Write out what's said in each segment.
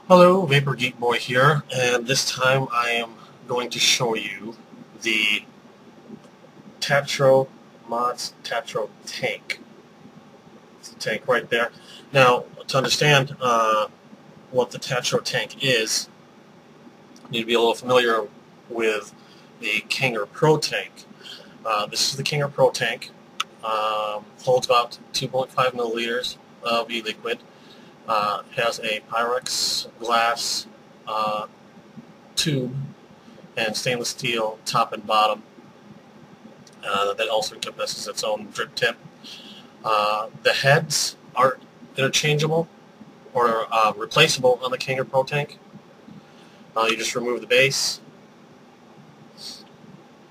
Hello, Vapor Geek Boy here, and this time I am going to show you the Tatroe Mods Tatroe Tank. It's the tank right there. Now, to understand what the Tatroe Tank is, you need to be a little familiar with the Kanger Protank. This is the Kanger Protank. Holds about 2.5 milliliters of e-liquid. Has a Pyrex glass tube and stainless steel top and bottom that also encompasses its own drip tip. The heads are interchangeable or replaceable on the Kanger Protank. You just remove the base,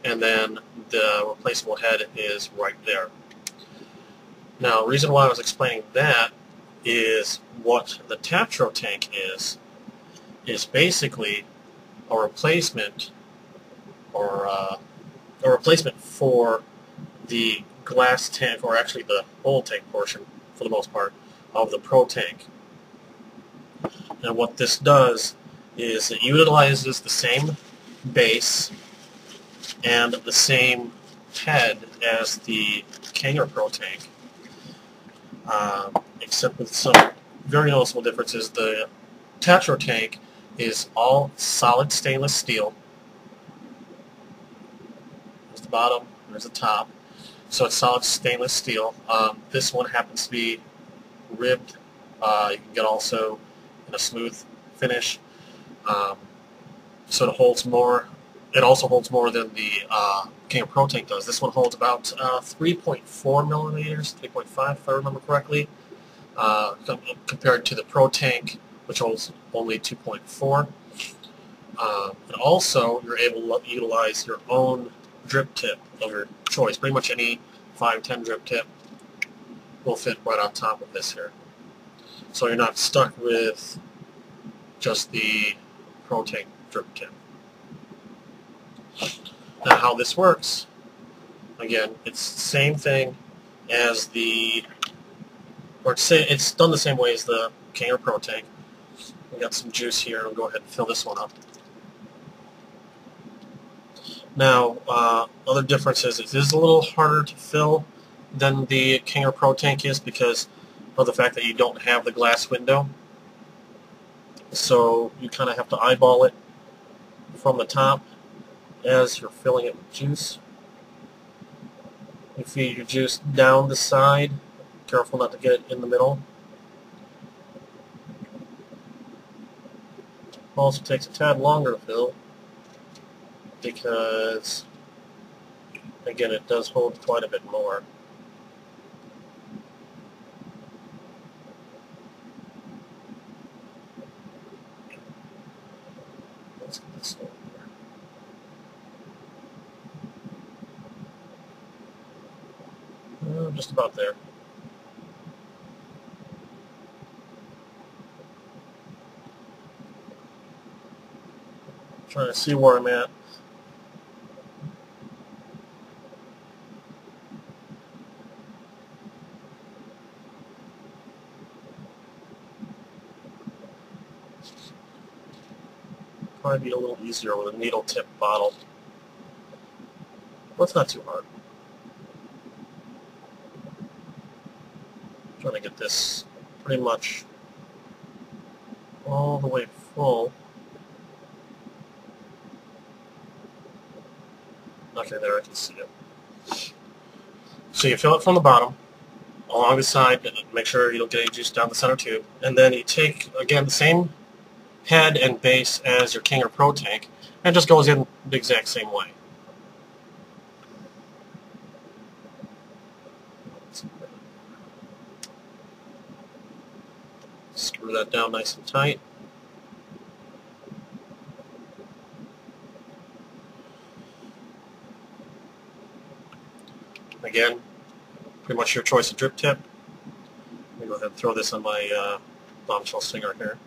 and then the replaceable head is right there. Now, the reason why I was explaining that is what the Tatroe Tank is basically a replacement or a replacement for the glass tank, or actually the whole tank portion for the most part of the Pro Tank. And what this does is it utilizes the same base and the same head as the Kanger Protank, except with some very noticeable differences. The Tatroe Tank is all solid stainless steel. There's the bottom, there's the top. So it's solid stainless steel. This one happens to be ribbed. You can get also in a smooth finish. So it holds more. It also holds more than the Kanger Protank does. This one holds about 3.4 milliliters, 3.5 if I remember correctly, compared to the Pro Tank, which holds only 2.4. And also, you're able to utilize your own drip tip of your choice. Pretty much any 510 drip tip will fit right on top of this here. So you're not stuck with just the Pro Tank drip tip. Now, how this works, again, it's the same thing as the, or it's done the same way as the Kanger Protank. We got some juice here. I'll go ahead and fill this one up. Now, other differences, it is a little harder to fill than the Kanger Protank is because of the fact that you don't have the glass window. So you kind of have to eyeball it from the top as you're filling it with juice. You feed your juice down the side. Careful not to get it in the middle. Also takes a tad longer to fill because, again, it does hold quite a bit more. Let's get this over here. Just about there. Trying to see where I'm at. Probably be a little easier with a needle tip bottle. But it's not too hard. Trying to get this pretty much all the way full. Okay, there, I can see it. So you fill it from the bottom, along the side, make sure you don't get any juice down the center tube, and then you take, again, the same head and base as your Kanger Protank, and it just goes in the exact same way. Screw that down nice and tight. Again, pretty much your choice of drip tip. Let me go ahead and throw this on my bombshell stinger here.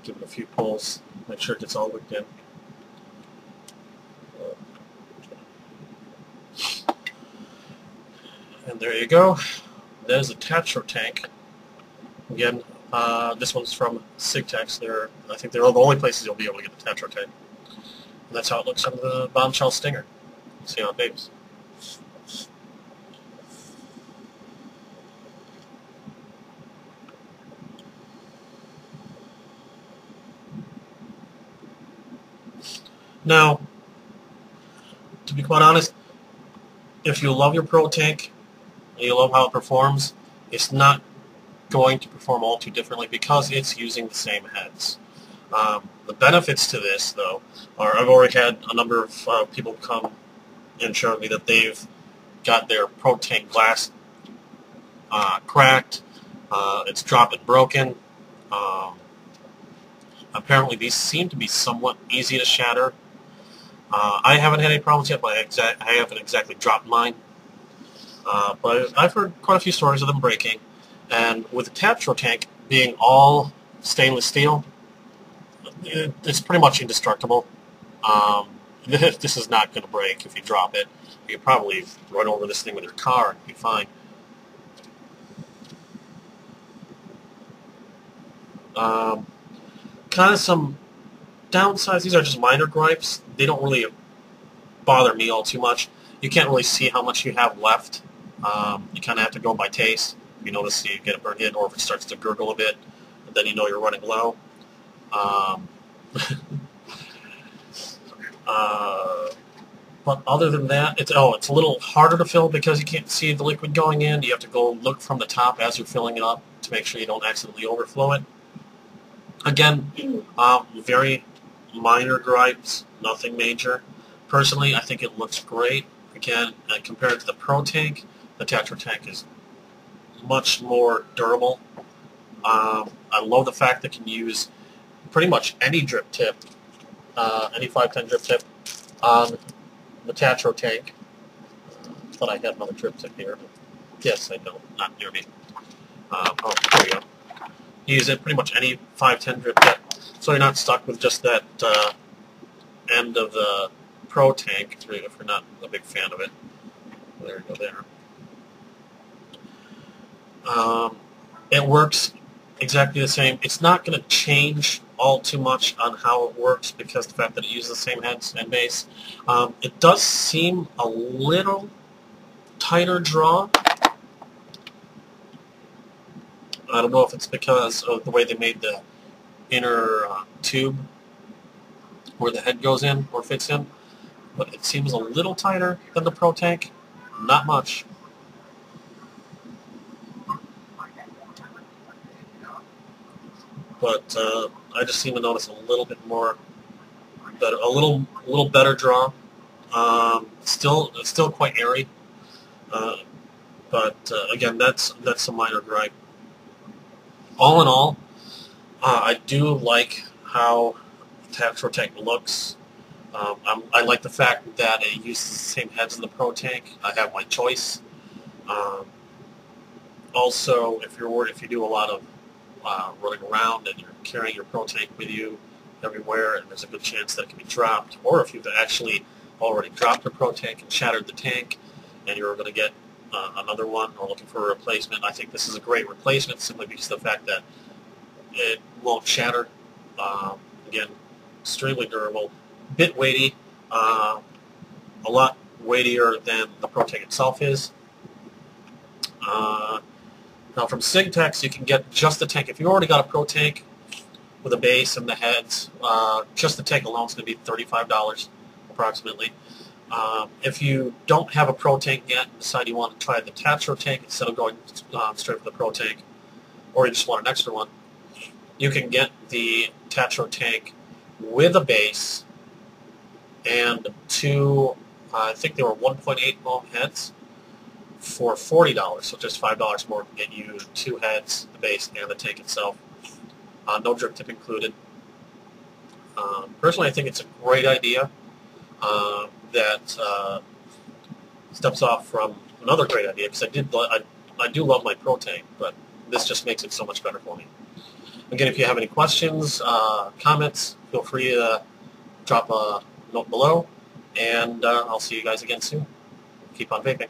Give it a few pulls, make sure it gets all wicked in. And there you go. There's the Tatroe Tank. Again, this one's from Cigtechs. I think they're the only places you'll be able to get the Tatroe Tank. And that's how it looks under the bombshell stinger. See how it behaves. Now, to be quite honest, if you love your Pro Tank and you love how it performs, it's not going to perform all too differently because it's using the same heads. The benefits to this, though, are I've already had a number of people come and show me that they've got their Pro Tank glass cracked, it's dropped and broken. Apparently these seem to be somewhat easy to shatter. I haven't had any problems yet, but I haven't exactly dropped mine. But I've heard quite a few stories of them breaking, and with the Tatroe Tank being all stainless steel, it's pretty much indestructible. This is not going to break if you drop it. You could probably run over this thing with your car and be fine. Kind of some downsides. These are just minor gripes. They don't really bother me all too much. You can't really see how much you have left. You kind of have to go by taste. If you notice you get a burn hit, or if it starts to gurgle a bit, then you know you're running low. But other than that, it's a little harder to fill because you can't see the liquid going in. You have to go look from the top as you're filling it up to make sure you don't accidentally overflow it. Again, very minor gripes, nothing major. Personally, I think it looks great. Again, compared to the Pro Tank, the Tatroe Tank is much more durable. I love the fact that you can use pretty much any drip tip, any 510 drip tip on the Tatroe Tank. I thought I had another drip tip here. Yes, I don't. Not near me. Oh, there we go. Use it pretty much any 510 drip tip, so you're not stuck with just that end of the Pro Tank if you're not a big fan of it. There you go there. It works exactly the same. It's not going to change all too much on how it works because of the fact that it uses the same heads and base. It does seem a little tighter draw. I don't know if it's because of the way they made the inner tube where the head goes in or fits in, but it seems a little tighter than the Pro Tank. Not much. But I just seem to notice a little bit more, better, a little better draw. It's still quite airy, but again, that's a minor gripe. All in all, I do like how the Tatroe Tank looks. I like the fact that it uses the same heads as the Pro Tank. I have my choice. Also, if you do a lot of running around and you're carrying your Pro Tank with you everywhere, and there's a good chance that it can be dropped, or if you've actually already dropped your Pro Tank and shattered the tank, and you're going to get another one or looking for a replacement, I think this is a great replacement simply because of the fact that it won't shatter. Again, extremely durable, bit weighty, a lot weightier than the Pro Tank itself is. Now from Cigtechs you can get just the tank. If you already got a Pro Tank with a base and the heads, just the tank alone is going to be $35 approximately. If you don't have a Pro Tank yet and decide you want to try the Tatroe Tank instead of going straight for the Pro Tank, or you just want an extra one, you can get the Tatroe Tank with a base and two, I think they were 1.8 ohm heads for $40, so just $5 more to get you two heads, the base, and the tank itself. No drip tip included. Personally, I think it's a great idea. That steps off from another great idea because I do love my Pro Tank, but this just makes it so much better for me. Again, if you have any questions, comments, feel free to drop a note below, and I'll see you guys again soon. Keep on vaping.